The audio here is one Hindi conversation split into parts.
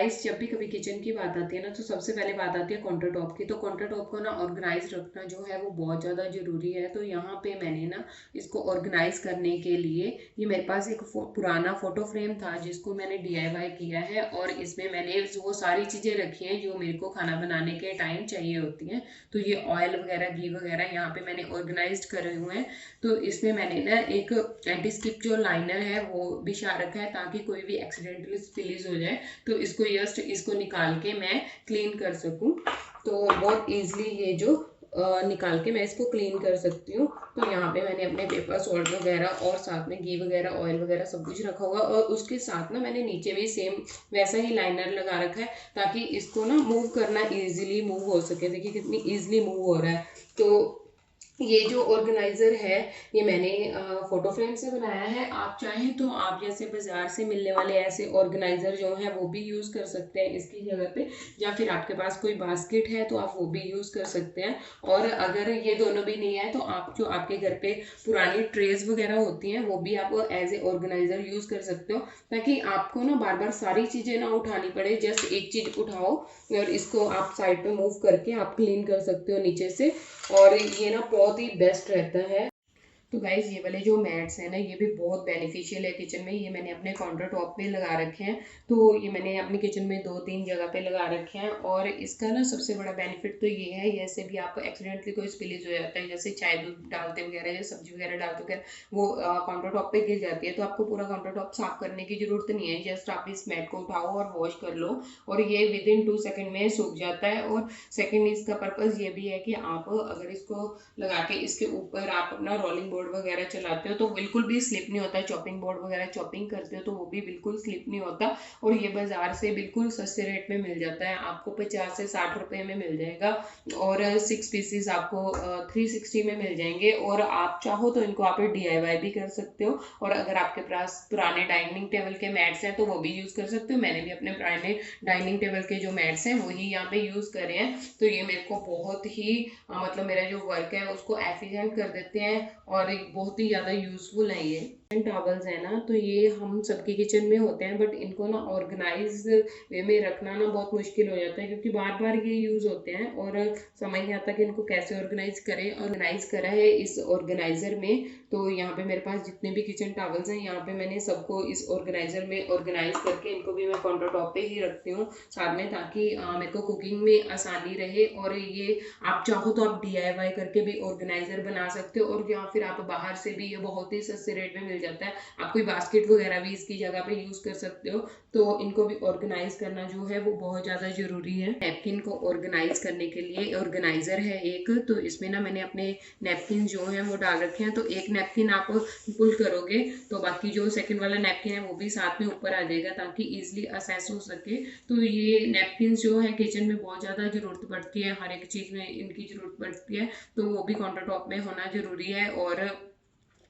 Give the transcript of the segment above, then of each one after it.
गाइस जब भी कभी किचन की बात आती है ना, तो सबसे पहले बात आती है काउंटर टॉप की। तो काउंटर टॉप को ना ऑर्गेनाइज रखना जो है वो बहुत ज़्यादा ज़रूरी है। तो यहाँ पे मैंने ना इसको ऑर्गेनाइज करने के लिए, ये मेरे पास एक पुराना फोटो फ्रेम था जिसको मैंने डीआईवाई किया है, और इसमें मैंने वो सारी चीज़ें रखी हैं जो मेरे को खाना बनाने के टाइम चाहिए होती हैं। तो ये ऑयल वगैरह, घी वगैरह यहाँ पे मैंने ऑर्गेनाइज करे हुए हैं। तो इसमें मैंने ना एक एंटी स्किप जो लाइनर है वो बिछा रखा है, ताकि कोई भी एक्सीडेंटली स्पिलीज हो जाए तो इसको जस्ट इसको निकाल के मैं क्लीन कर सकूं। तो बहुत इजीली ये जो निकाल के मैं इसको क्लीन कर सकती हूँ। तो यहाँ पे मैंने अपने पेपर सॉल्ट वगैरह और साथ में घी वगैरह, ऑयल वगैरह सब कुछ रखा हुआ, और उसके साथ ना मैंने नीचे भी सेम वैसा ही लाइनर लगा रखा है, ताकि इसको ना मूव करना इजीली मूव हो सके। देखिए कितनी इजीली मूव हो रहा है। तो ये जो ऑर्गेनाइजर है ये मैंने फोटो फ्रेम से बनाया है। आप चाहें तो आप जैसे बाजार से मिलने वाले ऐसे ऑर्गेनाइजर जो है वो भी यूज कर सकते हैं इसकी जगह पे, या फिर आपके पास कोई बास्केट है तो आप वो भी यूज कर सकते हैं। और अगर ये दोनों भी नहीं है तो आप जो आपके घर पे पुरानी ट्रेज वगैरह होती हैं वो भी आप एज ए ऑर्गेनाइजर यूज कर सकते हो, ताकि आपको ना बार बार सारी चीजें ना उठानी पड़े। जस्ट एक चीज उठाओ और इसको आप साइड पे मूव करके आप क्लीन कर सकते हो नीचे से, और ये ना बहुत ही बेस्ट रहता है। तो गाइज ये वाले जो मैट्स हैं ना ये भी बहुत बेनिफिशियल है किचन में। ये मैंने अपने काउंटर टॉप पे लगा रखे हैं। तो ये मैंने अपनी किचन में 2-3 जगह पे लगा रखे हैं, और इसका ना सबसे बड़ा बेनिफिट तो ये है, जैसे भी आपको एक्सीडेंटली कोई स्पिलीज हो जाता है, जैसे चाय दूध डालते वगैरह या सब्जी वगैरह डालते वगैरह वो काउंटर टॉप पे गिर जाती है, तो आपको पूरा काउंटर टॉप साफ करने की जरूरत नहीं है। जस्ट आप इस मैट को उठाओ और वॉश कर लो, और ये विद इन 2 सेकेंड में सूख जाता है। और सेकेंड इसका पर्पज ये भी है कि आप अगर इसको लगा के इसके ऊपर आप अपना रोलिंग बोर्ड वगैरह चलाते हो तो बिल्कुल भी स्लिप नहीं होता है। चॉपिंग बोर्ड वगैरह चॉपिंग करते हो तो वो भी बिल्कुल स्लिप नहीं होता। और ये बाजार से बिल्कुल सस्ते रेट में मिल जाता है, आपको 50 से 60 रुपए में मिल जाएगा, और 6 पीसीस आपको 360 में मिल जाएंगे। और आप चाहो तो इनको आप डीआईवाई भी कर सकते हो, और अगर आपके पास पुराने डाइनिंग टेबल के मैट्स हैं तो वो भी यूज कर सकते हो। मैंने भी अपने पुराने डाइनिंग टेबल के जो मैट्स हैं वही यहाँ पे यूज करे हैं। तो ये मेरे को बहुत ही मतलब मेरा जो वर्क है उसको एफिशिएंट कर देते हैं, और एक बहुत ही ज़्यादा यूजफुल है ये टॉवल्स है ना। तो ये हम सबके किचन में होते हैं, बट इनको ना ऑर्गेनाइज वे में रखना ना बहुत मुश्किल हो जाता है, क्योंकि बार बार ये यूज होते हैं और समझ नहीं आता कि इनको कैसे ऑर्गेनाइज करें। ऑर्गेनाइज करा है इस ऑर्गेनाइजर में। तो यहाँ पे मेरे पास जितने भी किचन टॉवल्स हैं यहाँ पे मैंने सबको इस ऑर्गेनाइजर में ऑर्गेनाइज करके इनको भी मैं काउंटर टॉप पे ही रखती हूँ साथ में, ताकि मेरे को कुकिंग में आसानी रहे। और ये आप चाहो तो आप डीआईवाई करके भी ऑर्गेनाइजर बना सकते हो, और या फिर आप बाहर से भी ये बहुत ही सस्ते रेट में मिल जाता है। आप कोई बास्केट वगैरह भी इसकी जगह पे यूज कर सकते हो। तो इनको भी ऑर्गेनाइज करना जो है वो बहुत ज़्यादा जरूरी है। नैपकिन को ऑर्गेनाइज करने के लिए ऑर्गेनाइजर है एक, तो इसमें ना मैंने अपने नैपकिन जो है वो डाल रखे हैं। तो एक नैपकिन आप पुल करोगे तो बाकी जो सेकंड वाला नैपकिन है वो भी साथ में ऊपर आ जाएगा, ताकि इजिली असेस हो सके। तो ये नैपकिन जो है किचन में बहुत ज़्यादा जरूरत पड़ती है, हर एक चीज़ में इनकी जरूरत पड़ती है। तो वो भी काउंटर टॉप में होना जरूरी है। और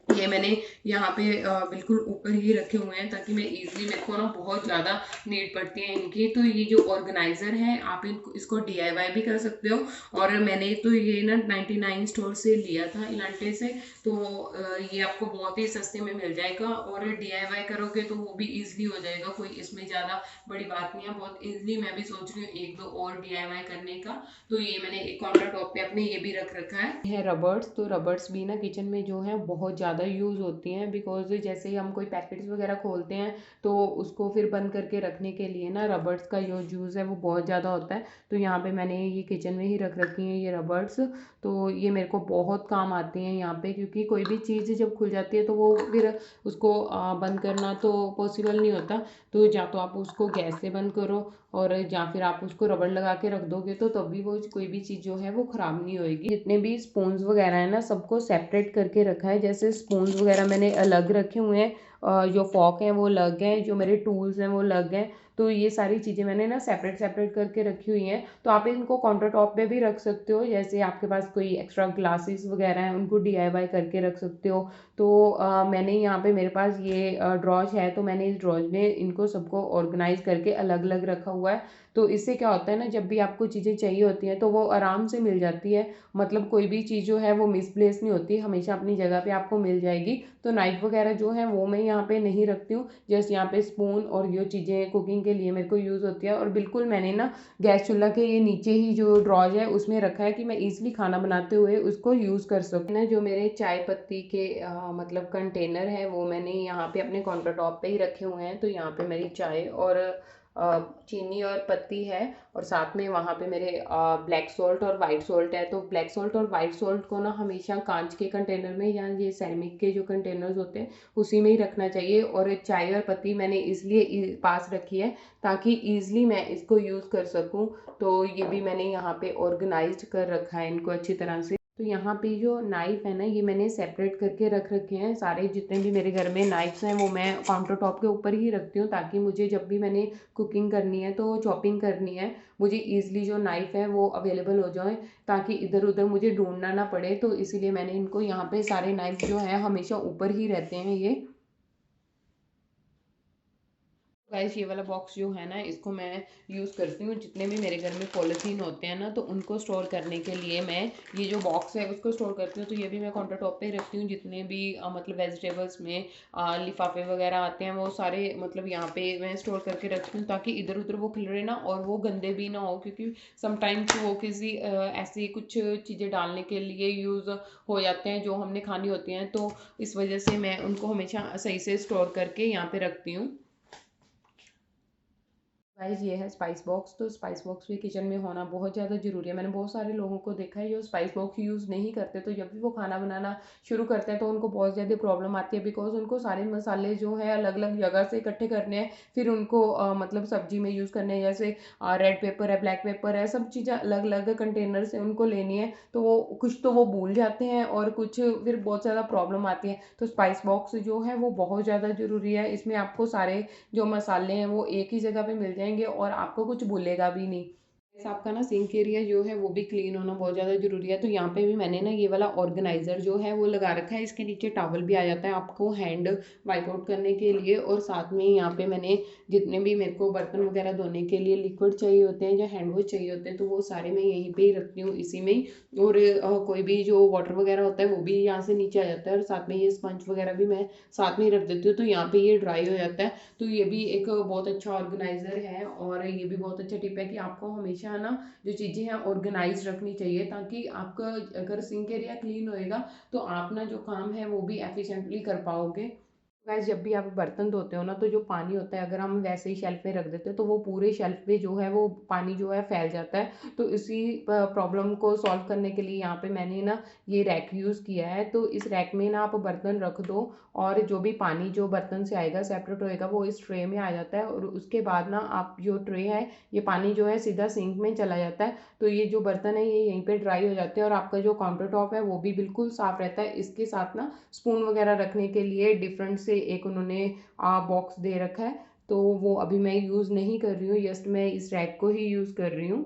ये मैंने यहाँ पे बिल्कुल ऊपर ही रखे हुए हैं, ताकि मैं इजीली, मेरे को ना बहुत ज़्यादा नीड पड़ती है इनकी। तो ये जो ऑर्गेनाइजर है आप इनको इसको डीआईवाई भी कर सकते हो, और मैंने तो ये ना 99 स्टोर से लिया था इलांटे से। तो ये आपको बहुत ही सस्ते में मिल जाएगा, और डीआईवाई करोगे तो वो भी इजीली हो जाएगा, कोई इसमें ज़्यादा बड़ी बात नहीं है, बहुत इजीली। मैं भी सोच रही हूँ 1-2 और डीआईवाई करने का। तो ये मैंने एक काउंटर टॉप पे अपने ये भी रख रखा है रबर्ड्स। तो रबर्ड्स भी ना किचन में जो है बहुत ज़्यादा यूज़ होती हैं, बिकॉज जैसे ही हम कोई पैकेट्स वगैरह खोलते हैं तो उसको फिर बंद करके रखने के लिए ना रबर्ड्स का जो यूज़ है वो बहुत ज़्यादा होता है। तो यहाँ पे मैंने ये किचन में ही रख रखी हैं ये रबर्ड्स। तो ये मेरे को बहुत काम आती हैं यहाँ पे, क्योंकि कोई भी चीज़ जब खुल जाती है तो वो फिर उसको बंद करना तो पॉसिबल नहीं होता। तो या तो आप उसको गैस से बंद करो, और या फिर आप उसको रबड़ लगा के रख दोगे तो तब भी वो कोई भी चीज़ जो है वो ख़राब नहीं होएगी। जितने भी स्पून्स वगैरह है ना सबको सेपरेट करके रखा है। जैसे स्पून्स वगैरह मैंने अलग रखे हुए हैं, जो फॉक हैं वो अलग हैं, जो मेरे टूल्स हैं वो अलग हैं। तो ये सारी चीज़ें मैंने ना सेपरेट सेपरेट करके रखी हुई हैं। तो आप इनको काउंटर टॉप पे भी रख सकते हो, जैसे आपके पास कोई एक्स्ट्रा ग्लासेस वगैरह हैं उनको डीआईवाई करके रख सकते हो। तो मैंने यहाँ पे मेरे पास ये ड्रॉज है, तो मैंने इस ड्रॉज में इनको सबको ऑर्गेनाइज करके अलग अलग रखा हुआ है। तो इससे क्या होता है ना, जब भी आपको चीज़ें चाहिए होती हैं तो वो आराम से मिल जाती है। मतलब कोई भी चीज़ जो है वो मिसप्लेस नहीं होती, हमेशा अपनी जगह पे आपको मिल जाएगी। तो नाइफ वगैरह जो है वो मैं यहाँ पे नहीं रखती हूँ। जस्ट यहाँ पे स्पून और जो चीज़ें कुकिंग के लिए मेरे को यूज़ होती है, और बिल्कुल मैंने ना गैस चूल्हा के ये नीचे ही जो ड्रॉज है उसमें रखा है कि मैं ईज़िली खाना बनाते हुए उसको यूज़ कर सकूँ ना। जो मेरे चाय पत्ती के मतलब कंटेनर है वो मैंने यहाँ पे अपने काउंटर टॉप पे ही रखे हुए हैं। तो यहाँ पे मेरी चाय और चीनी और पत्ती है, और साथ में वहाँ पे मेरे ब्लैक सॉल्ट और वाइट सॉल्ट है। तो ब्लैक सॉल्ट और वाइट सॉल्ट को ना हमेशा कांच के कंटेनर में या ये सेरेमिक के जो कंटेनर्स होते हैं उसी में ही रखना चाहिए। और चाय और पत्ती मैंने इसलिए पास रखी है ताकि ईजिली मैं इसको यूज़ कर सकूँ। तो ये भी मैंने यहाँ पे ऑर्गेनाइज्ड कर रखा है इनको अच्छी तरह से। तो यहाँ पे जो नाइफ़ है ना ये मैंने सेपरेट करके रख रखे हैं। सारे जितने भी मेरे घर में नाइफ्स हैं वो मैं काउंटर टॉप के ऊपर ही रखती हूँ, ताकि मुझे जब भी मैंने कुकिंग करनी है तो चॉपिंग करनी है, मुझे ईज़िली जो नाइफ़ है वो अवेलेबल हो जाए, ताकि इधर-उधर मुझे ढूँढना ना पड़े। तो इसीलिए मैंने इनको यहाँ पे सारे नाइफ़ जो हैं हमेशा ऊपर ही रहते हैं ये। गाइस ये वाला बॉक्स जो है ना इसको मैं यूज़ करती हूँ जितने भी मेरे घर में पॉलीथीन होते हैं ना, तो उनको स्टोर करने के लिए मैं ये जो बॉक्स है उसको स्टोर करती हूँ। तो ये भी मैं काउंटर टॉप पे ही रखती हूँ। जितने भी मतलब वेजिटेबल्स में लिफाफे वगैरह आते हैं वो सारे मतलब यहाँ पे मैं स्टोर करके रखती हूँ, ताकि इधर उधर वो खिलरे ना और वो गंदे भी ना हो, क्योंकि समटाइम्स वो किसी ऐसी कुछ चीज़ें डालने के लिए यूज़ हो जाते हैं जो हमने खानी होती हैं। तो इस वजह से मैं उनको हमेशा सही से स्टोर करके यहाँ पे रखती हूँ। गाइस ये है स्पाइस बॉक्स। तो स्पाइस बॉक्स भी किचन में होना बहुत ज़्यादा ज़रूरी है। मैंने बहुत सारे लोगों को देखा है जो स्पाइस बॉक्स यूज़ नहीं करते, तो जब भी वो खाना बनाना शुरू करते हैं तो उनको बहुत ज़्यादा प्रॉब्लम आती है, बिकॉज उनको सारे मसाले जो है अलग अलग जगह से इकट्ठे करने हैं, फिर उनको मतलब सब्जी में यूज़ करने हैं। जैसे रेड पेपर है, ब्लैक पेपर है, सब चीज़ें अलग अलग कंटेनर से उनको लेनी है, तो वो कुछ तो वो भूल जाते हैं और कुछ फिर बहुत ज़्यादा प्रॉब्लम आती है। तो स्पाइस बॉक्स जो है वो बहुत ज़्यादा ज़रूरी है। इसमें आपको सारे जो मसाले हैं वो एक ही जगह पे मिल जाएंगे और आपको कुछ भूलेगा भी नहीं। जैसे आपका ना सिंक एरिया जो है वो भी क्लीन होना बहुत ज़्यादा ज़रूरी है। तो यहाँ पे भी मैंने ना ये वाला ऑर्गेनाइज़र जो है वो लगा रखा है। इसके नीचे टॉवल भी आ जाता है आपको हैंड वाइप आउट करने के लिए, और साथ में यहाँ पे मैंने जितने भी मेरे को बर्तन वगैरह धोने के लिए लिक्विड चाहिए होते हैं या हैंड वॉश चाहिए होते हैं तो वो सारे मैं यहीं पे ही रखती हूँ इसी में ही। और कोई भी जो वाटर वगैरह होता है वो भी यहाँ से नीचे आ जाता है, और साथ में ये स्पंज वगैरह भी मैं साथ में ही रख देती हूँ, तो यहाँ पे ये ड्राई हो जाता है। तो ये भी एक बहुत अच्छा ऑर्गेनाइज़र है, और ये भी बहुत अच्छा टिप है कि आपको हमेशा ना जो चीज़ें हैं ऑर्गेनाइज रखनी चाहिए, ताकि आपका अगर सिंक एरिया क्लीन होएगा तो आप ना जो काम है वो भी एफिशिएंटली कर पाओगे। गाइस जब भी आप बर्तन धोते हो ना तो जो पानी होता है अगर हम वैसे ही शेल्फ पे रख देते हैं तो वो पूरे शेल्फ पे जो है वो पानी जो है फैल जाता है। तो इसी प्रॉब्लम को सॉल्व करने के लिए यहाँ पे मैंने ना ये रैक यूज़ किया है। तो इस रैक में ना आप बर्तन रख दो, और जो भी पानी जो बर्तन से आएगा सेपरेट होएगा वो इस ट्रे में आ जाता है, और उसके बाद ना आप जो ट्रे है ये पानी जो है सीधा सिंक में चला जाता है। तो ये जो बर्तन है ये यहीं पे ड्राई हो जाते हैं, और आपका जो काउंटर टॉप है वो भी बिल्कुल साफ़ रहता है। इसके साथ ना स्पून वगैरह रखने के लिए डिफरेंट से एक उन्होंने बॉक्स दे रखा है, तो वो अभी मैं यूज़ नहीं कर रही हूँ, जस्ट मैं इस रैक को ही यूज़ कर रही हूँ।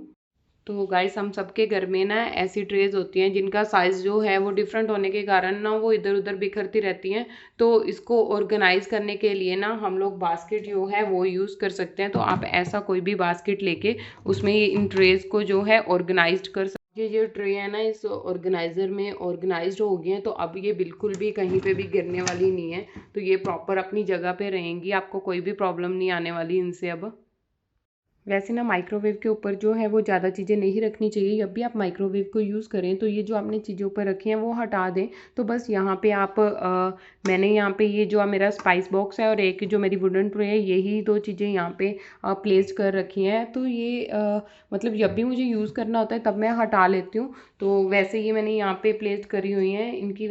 तो गाइस हम सबके घर में ना ऐसी ट्रेज होती हैं जिनका साइज़ जो है वो डिफरेंट होने के कारण ना वो इधर उधर बिखरती रहती हैं। तो इसको ऑर्गेनाइज करने के लिए ना हम लोग बास्केट जो है वो यूज़ कर सकते हैं। तो आप ऐसा कोई भी बास्केट लेके उसमें ये इन ट्रेज को जो है ऑर्गेनाइज कर सकते हैं। ये जो ट्रे है ना इस ऑर्गेनाइज़र में ऑर्गेनाइज्ड हो गई हैं, तो अब ये बिल्कुल भी कहीं पे भी गिरने वाली नहीं है। तो ये प्रॉपर अपनी जगह पे रहेंगी, आपको कोई भी प्रॉब्लम नहीं आने वाली इनसे अब। वैसे ना माइक्रोवेव के ऊपर जो है वो ज़्यादा चीज़ें नहीं रखनी चाहिए। जब भी आप माइक्रोवेव को यूज़ करें तो ये जो आपने चीज़ें ऊपर रखी हैं वो हटा दें। तो बस यहाँ पे आप मैंने यहाँ पे ये जो मेरा स्पाइस बॉक्स है और एक जो मेरी वुडन ट्रे है यही दो चीज़ें यहाँ पे प्लेस कर रखी हैं। तो ये मतलब जब भी मुझे यूज़ करना होता है तब मैं हटा लेती हूँ। तो वैसे ये मैंने यहाँ पे प्लेस करी हुई हैं इनकी